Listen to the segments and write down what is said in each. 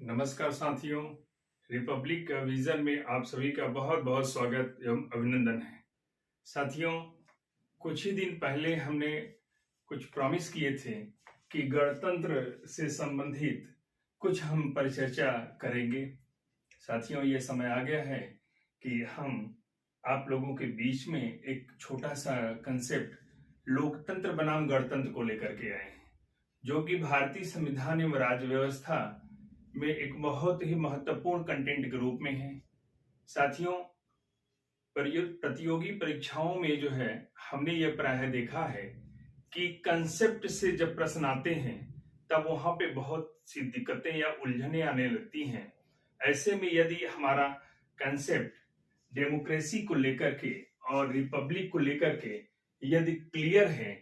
नमस्कार साथियों। Republic vision में आप सभी का बहुत बहुत स्वागत एवं अभिनंदन है। साथियों, कुछ ही दिन पहले हमने कुछ प्रॉमिस किए थे कि गणतंत्र से संबंधित कुछ हम परिचर्चा करेंगे। साथियों, ये समय आ गया है कि हम आप लोगों के बीच में एक छोटा सा कंसेप्ट लोकतंत्र बनाम गणतंत्र को लेकर के आए हैं, जो कि भारतीय संविधान एवं राज्य व्यवस्था में एक बहुत ही महत्वपूर्ण कंटेंट के रूप में है। साथियों, प्रतियोगी परीक्षाओं में जो है हमने ये प्रायः देखा है कि कंसेप्ट से जब प्रश्न आते हैं तब वहां पे बहुत सी दिक्कतें या उलझनें आने लगती हैं। ऐसे में यदि हमारा कंसेप्ट डेमोक्रेसी को लेकर के और रिपब्लिक को लेकर के यदि क्लियर है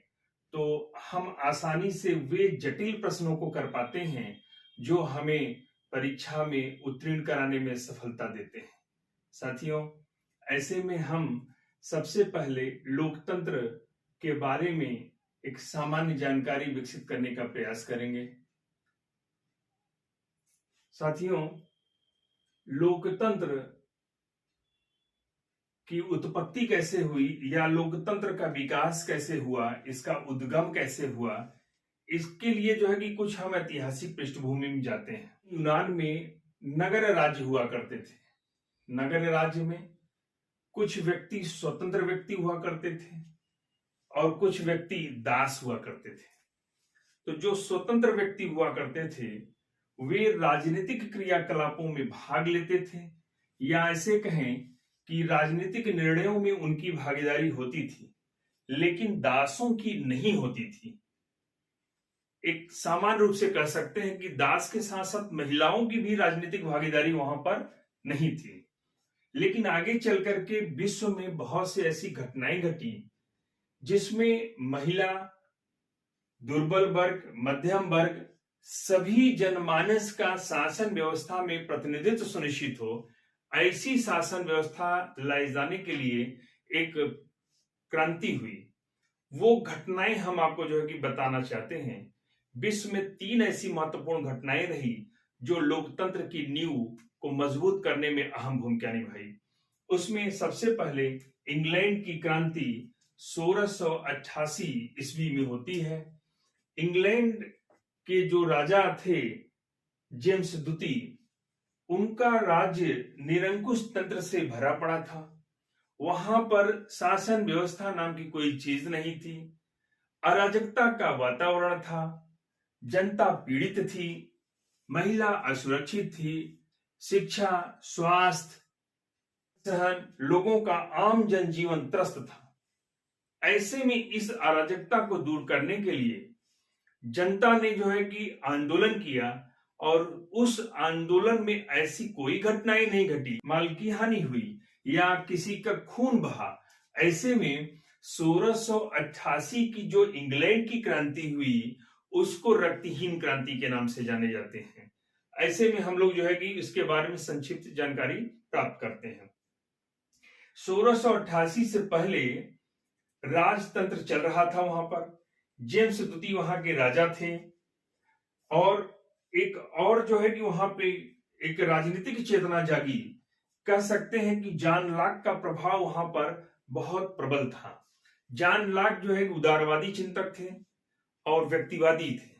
तो हम आसानी से वे जटिल प्रश्नों को कर पाते हैं जो हमें परीक्षा में उत्तीर्ण कराने में सफलता देते हैं। साथियों, ऐसे में हम सबसे पहले लोकतंत्र के बारे में एक सामान्य जानकारी विकसित करने का प्रयास करेंगे। साथियों, लोकतंत्र की उत्पत्ति कैसे हुई या लोकतंत्र का विकास कैसे हुआ, इसका उद्गम कैसे हुआ, इसके लिए जो है कि कुछ हम ऐतिहासिक पृष्ठभूमि में जाते हैं। यूनान में नगर राज्य हुआ करते थे। नगर राज्य में कुछ व्यक्ति स्वतंत्र व्यक्ति हुआ करते थे और कुछ व्यक्ति दास हुआ करते थे। तो जो स्वतंत्र व्यक्ति हुआ करते थे वे राजनीतिक क्रियाकलापों में भाग लेते थे, या ऐसे कहें कि राजनीतिक निर्णयों में उनकी भागीदारी होती थी, लेकिन दासों की नहीं होती थी। एक सामान्य रूप से कह सकते हैं कि दास के साथ साथ महिलाओं की भी राजनीतिक भागीदारी वहां पर नहीं थी। लेकिन आगे चल करके विश्व में बहुत सी ऐसी घटनाएं घटी जिसमें महिला, दुर्बल वर्ग, मध्यम वर्ग, सभी जनमानस का शासन व्यवस्था में प्रतिनिधित्व सुनिश्चित हो, ऐसी शासन व्यवस्था लाए जाने के लिए एक क्रांति हुई। वो घटनाएं हम आपको जो है कि बताना चाहते हैं। विश्व में 3 ऐसी महत्वपूर्ण घटनाएं रही जो लोकतंत्र की नींव को मजबूत करने में अहम भूमिका निभाई। उसमें सबसे पहले इंग्लैंड की क्रांति 1688 ईस्वी में होती है। इंग्लैंड के जो राजा थे जेम्स द्वितीय, उनका राज्य निरंकुश तंत्र से भरा पड़ा था। वहां पर शासन व्यवस्था नाम की कोई चीज नहीं थी। अराजकता का वातावरण था, जनता पीड़ित थी, महिला असुरक्षित थी, शिक्षा, स्वास्थ्य, सहन, लोगों का आम जनजीवन त्रस्त था। ऐसे में इस अराजकता को दूर करने के लिए जनता ने जो है कि आंदोलन किया और उस आंदोलन में ऐसी कोई घटनाएं नहीं घटी, माल की हानि हुई या किसी का खून बहा। ऐसे में 1688 की जो इंग्लैंड की क्रांति हुई उसको रक्तहीन क्रांति के नाम से जाने जाते हैं। ऐसे में हम लोग जो है कि इसके बारे में संक्षिप्त जानकारी प्राप्त करते हैं। 1688 से पहले राजतंत्र चल रहा था वहां पर। जेम्स द्वितीय वहां के राजा थे और एक और जो है कि वहां पे एक राजनीतिक चेतना जागी। कह सकते हैं कि जॉन लॉक का प्रभाव वहां पर बहुत प्रबल था। जॉन लॉक जो है उदारवादी चिंतक थे और व्यक्तिवादी थे।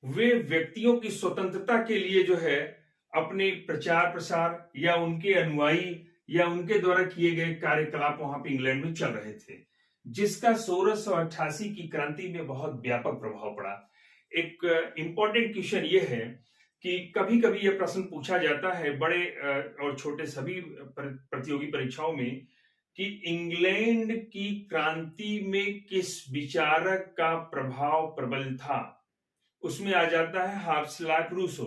वे व्यक्तियों की स्वतंत्रता के लिए जो है अपने प्रचार प्रसार या उनके अनुयायी या उनके द्वारा किए गए कार्यकलाप वहां पे इंग्लैंड में चल रहे थे, जिसका 1688 की क्रांति में बहुत व्यापक प्रभाव पड़ा। एक इंपॉर्टेंट क्वेश्चन ये है कि कभी कभी यह प्रश्न पूछा जाता है बड़े और छोटे सभी प्रतियोगी परीक्षाओं में कि इंग्लैंड की क्रांति में किस विचारक का प्रभाव प्रबल था। उसमें आ जाता है हाब्सबर्ग रूसो।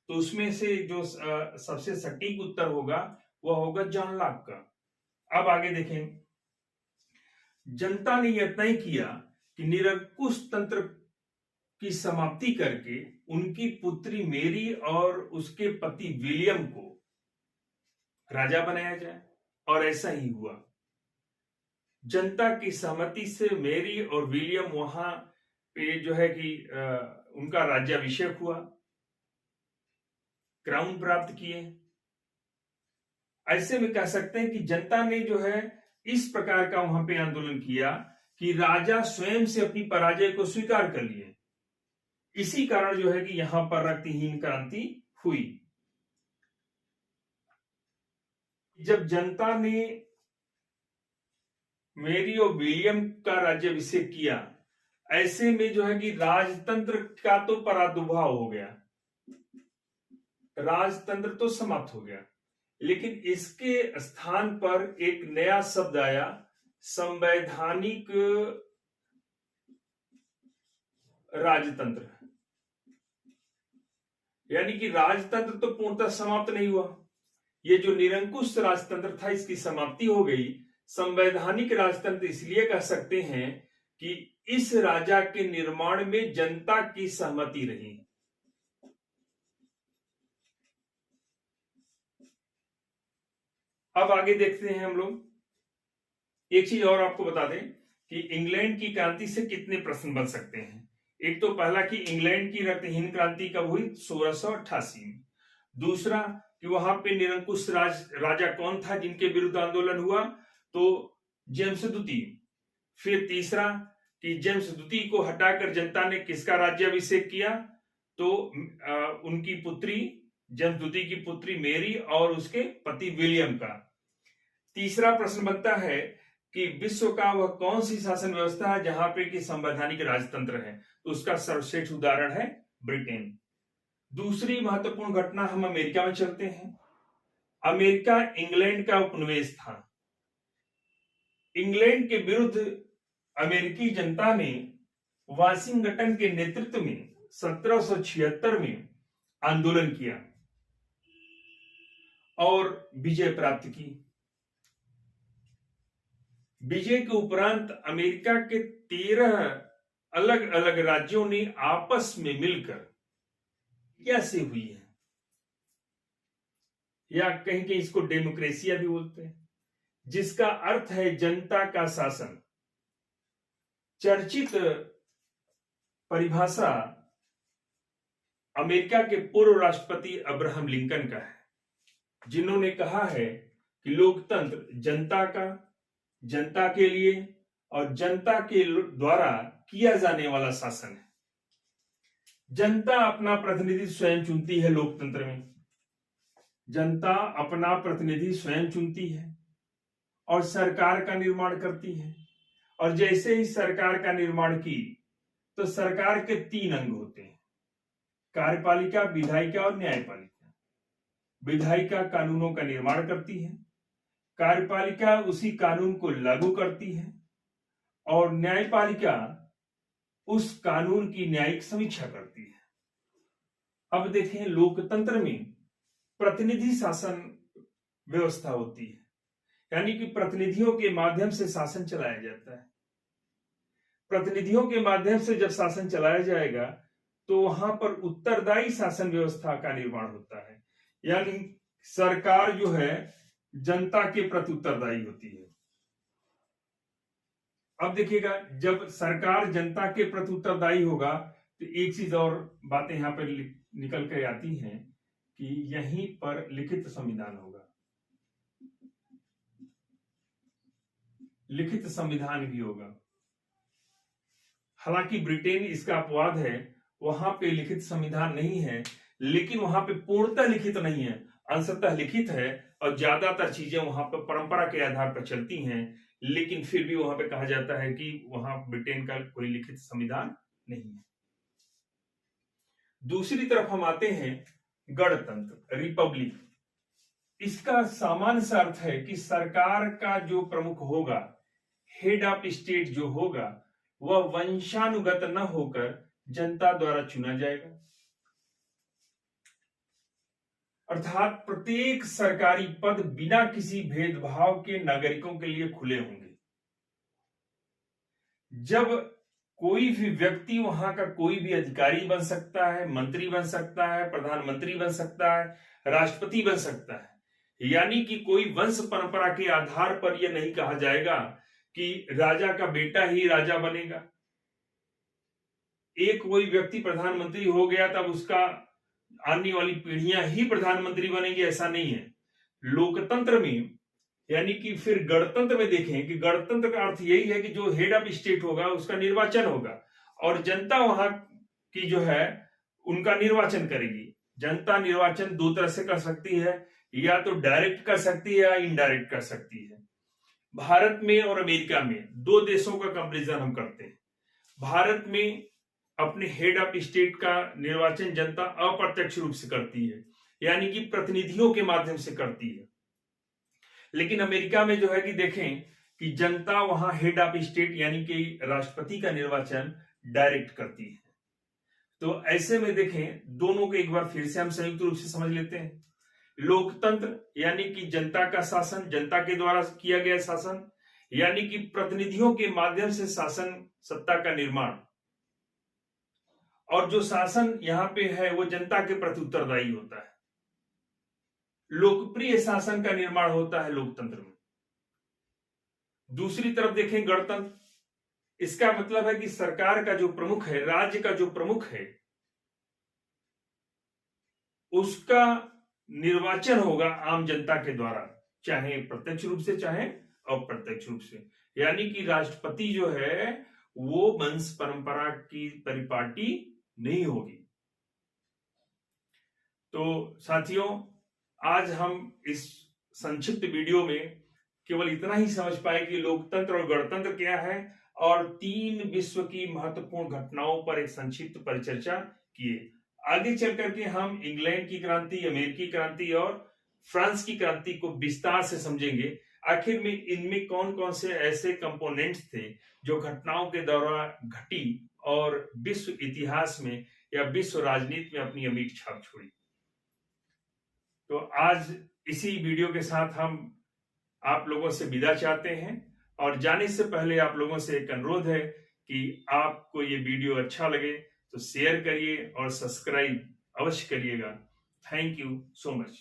तो उसमें से जो सबसे सटीक उत्तर होगा वह होगा जॉन लॉक का। अब आगे देखें। जनता ने यह तय किया कि निरंकुश तंत्र की समाप्ति करके उनकी पुत्री मेरी और उसके पति विलियम को राजा बनाया जाए, और ऐसा ही हुआ। जनता की सहमति से मेरी और विलियम वहां पे जो है कि उनका राज्याभिषेक हुआ। क्राउन प्राप्त किए। ऐसे में कह सकते हैं कि जनता ने जो है इस प्रकार का वहां पे आंदोलन किया कि राजा स्वयं से अपनी पराजय को स्वीकार कर लिए। इसी कारण जो है कि यहां पर रक्तहीन क्रांति हुई। जब जनता ने मेरी और विलियम का राज्याभिषेक किया, ऐसे में जो है कि राजतंत्र का तो प्रादुर्भाव हो गया, राजतंत्र तो समाप्त हो गया, लेकिन इसके स्थान पर एक नया शब्द आया, संवैधानिक राजतंत्र। यानी कि राजतंत्र तो पूर्णतः समाप्त नहीं हुआ, ये जो निरंकुश राजतंत्र था इसकी समाप्ति हो गई। संवैधानिक राजतंत्र इसलिए कह सकते हैं कि इस राजा के निर्माण में जनता की सहमति रही। अब आगे देखते हैं हम लोग। एक चीज और आपको बता दें कि इंग्लैंड की क्रांति से कितने प्रश्न बन सकते हैं। एक तो पहला कि इंग्लैंड की रक्तहीन क्रांति कब हुई, 1688 में। दूसरा कि वहां पे निरंकुश राजा कौन था जिनके विरुद्ध आंदोलन हुआ, तो जेम्स द्वितीय। फिर तीसरा कि जेम्स द्वितीय को हटाकर जनता ने किसका राज्याभिषेक किया, तो उनकी पुत्री जेम्स द्वितीय की पुत्री मेरी और उसके पति विलियम का। तीसरा प्रश्न बनता है कि विश्व का वह कौन सी शासन व्यवस्था है जहां पे कि संवैधानिक राजतंत्र है, तो उसका सर्वश्रेष्ठ उदाहरण है ब्रिटेन। दूसरी महत्वपूर्ण घटना, हम अमेरिका में चलते हैं। अमेरिका इंग्लैंड का उपनिवेश था। इंग्लैंड के विरुद्ध अमेरिकी जनता ने वाशिंगटन के नेतृत्व में 1776 में आंदोलन किया और विजय प्राप्त की। विजय के उपरांत अमेरिका के 13 अलग अलग राज्यों ने आपस में मिलकर कैसे हुई है, या कहीं कहीं इसको डेमोक्रेसिया भी बोलते हैं, जिसका अर्थ है जनता का शासन। चर्चित परिभाषा अमेरिका के पूर्व राष्ट्रपति अब्राहम लिंकन का है, जिन्होंने कहा है कि लोकतंत्र जनता का, जनता के लिए और जनता के द्वारा किया जाने वाला शासन है। जनता अपना प्रतिनिधि स्वयं चुनती है। लोकतंत्र में जनता अपना प्रतिनिधि स्वयं चुनती है और सरकार का निर्माण करती है। और जैसे ही सरकार का निर्माण की तो सरकार के 3 अंग होते हैं, कार्यपालिका, विधायिका और न्यायपालिका। विधायिका कानूनों का निर्माण करती है, कार्यपालिका उसी कानून को लागू करती है और न्यायपालिका उस कानून की न्यायिक समीक्षा करती है। अब देखें, लोकतंत्र में प्रतिनिधि शासन व्यवस्था होती है, यानी कि प्रतिनिधियों के माध्यम से शासन चलाया जाता है। प्रतिनिधियों के माध्यम से जब शासन चलाया जाएगा तो वहां पर उत्तरदायी शासन व्यवस्था का निर्माण होता है, यानी सरकार जो है जनता के प्रति उत्तरदायी होती है। अब देखिएगा, जब सरकार जनता के प्रति उत्तरदायी होगा तो एक चीज और बातें यहां पर निकल कर आती हैं कि यहीं पर लिखित संविधान होगा। लिखित संविधान भी होगा। हालांकि ब्रिटेन, इसका अपवाद है, वहां पे लिखित संविधान नहीं है, लेकिन वहां पे पूर्णतः लिखित नहीं है, अंशतः लिखित है और ज्यादातर चीजें वहां पर परंपरा के आधार पर चलती हैं। लेकिन फिर भी वहां पे कहा जाता है कि वहां ब्रिटेन का कोई लिखित संविधान नहीं है। दूसरी तरफ हम आते हैं गणतंत्र, रिपब्लिक। इसका सामान्य सा अर्थ है कि सरकार का जो प्रमुख होगा, हेड ऑफ स्टेट जो होगा, वह वंशानुगत न होकर जनता द्वारा चुना जाएगा। अर्थात प्रत्येक सरकारी पद बिना किसी भेदभाव के नागरिकों के लिए खुले होंगे। जब कोई भी व्यक्ति वहां का कोई भी अधिकारी बन सकता है, मंत्री बन सकता है, प्रधानमंत्री बन सकता है, राष्ट्रपति बन सकता है, यानी कि कोई वंश परंपरा के आधार पर यह नहीं कहा जाएगा कि राजा का बेटा ही राजा बनेगा। एक कोई व्यक्ति प्रधानमंत्री हो गया तब उसका आने वाली पीढ़ियां ही प्रधानमंत्री बनेंगी ऐसा नहीं है। लोकतंत्र में यानी कि फिर गणतंत्र में देखें कि गणतंत्र का अर्थ यही है कि जो हेड ऑफ स्टेट होगा उसका निर्वाचन होगा और जनता वहां की जो है उनका निर्वाचन करेगी। जनता निर्वाचन दो तरह से कर सकती है, या तो डायरेक्ट कर सकती है या इनडायरेक्ट कर सकती है। भारत में और अमेरिका में दो देशों का कंपेरिजन हम करते हैं। भारत में अपने हेड ऑफ स्टेट का निर्वाचन जनता अप्रत्यक्ष रूप से करती है, यानी कि प्रतिनिधियों के माध्यम से करती है। लेकिन अमेरिका में जो है कि देखें कि जनता वहां हेड ऑफ स्टेट यानी कि राष्ट्रपति का निर्वाचन डायरेक्ट करती है। तो ऐसे में देखें दोनों को एक बार फिर से हम संयुक्त रूप से समझ लेते हैं। लोकतंत्र यानी कि जनता का शासन, जनता के द्वारा किया गया शासन, यानी कि प्रतिनिधियों के माध्यम से शासन सत्ता का निर्माण, और जो शासन यहां पे है वो जनता के प्रति उत्तरदायी होता है। लोकप्रिय शासन का निर्माण होता है लोकतंत्र में। दूसरी तरफ देखें गणतंत्र, इसका मतलब है कि सरकार का जो प्रमुख है, राज्य का जो प्रमुख है, उसका निर्वाचन होगा आम जनता के द्वारा, चाहे प्रत्यक्ष रूप से चाहे अप्रत्यक्ष रूप से। यानी कि राष्ट्रपति जो है वो वंश परंपरा की परिपाटी नहीं होगी। तो साथियों, आज हम इस संक्षिप्त वीडियो में केवल इतना ही समझ पाए कि लोकतंत्र और गणतंत्र क्या है, और 3 विश्व की महत्वपूर्ण घटनाओं पर एक संक्षिप्त परिचर्चा किए। आगे चल करके हम इंग्लैंड की क्रांति, अमेरिकी क्रांति और फ्रांस की क्रांति को विस्तार से समझेंगे। आखिर में इनमें कौन कौन से ऐसे कंपोनेंट्स थे जो घटनाओं के दौरान घटी और विश्व इतिहास में या विश्व राजनीति में अपनी अमिट छाप छोड़ी। तो आज इसी वीडियो के साथ हम आप लोगों से विदा चाहते हैं, और जाने से पहले आप लोगों से एक अनुरोध है कि आपको ये वीडियो अच्छा लगे तो शेयर करिए और सब्सक्राइब अवश्य करिएगा। Thank you so much.